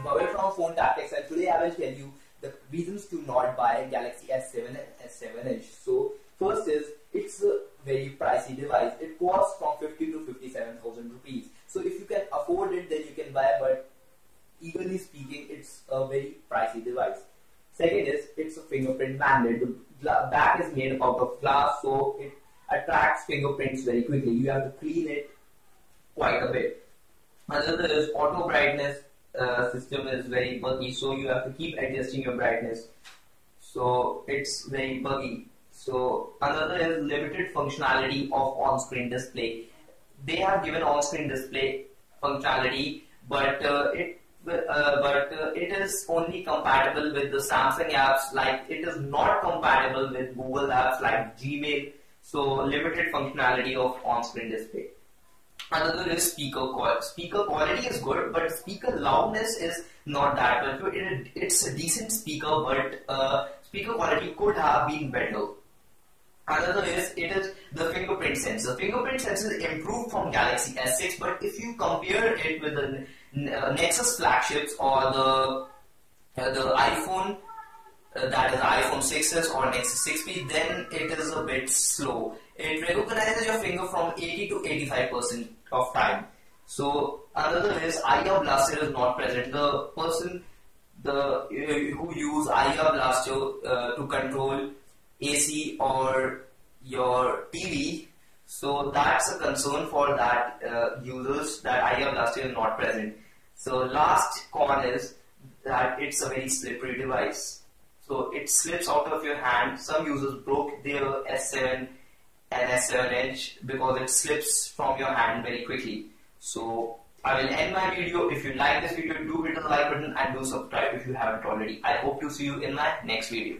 Bhavel from Phone Tactics, and today I will tell you the reasons to not buy Galaxy S7 and S7 Edge. So first is it's a very pricey device. It costs from 50 to 57,000 rupees. So if you can afford it, then you can buy. But eagerly speaking, it's a very pricey device. Second is it's a fingerprint magnet. The back is made out of glass, so it attracts fingerprints very quickly. You have to clean it quite a bit. Another is auto brightness system is very buggy, so you have to keep adjusting your brightness. So it's very buggy. So another is limited functionality of on-screen display. They have given on-screen display functionality, but it is only compatible with the Samsung apps. Like it is not compatible with Google apps like Gmail. So limited functionality of on-screen display. Another is speaker quality. Speaker quality is good, but speaker loudness is not that much. It's a decent speaker, but speaker quality could have been better. Another is the fingerprint sensor. Fingerprint sensor is improved from Galaxy S6, but if you compare it with the Nexus flagships or the iPhone, that is iPhone 6s or Nexus 6P, then it is a bit slow. It recognizes your finger from 80 to 85% of time. So another is IR Blaster is not present. The person who use IR Blaster to control AC or your TV, so that's a concern for that users, that IR Blaster is not present. So last con is that it's a very slippery device. So it slips out of your hand. Some users broke their S7 and S7 Edge because it slips from your hand very quickly. So I will end my video. If you like this video, do hit the like button and do subscribe if you haven't already. I hope to see you in my next video.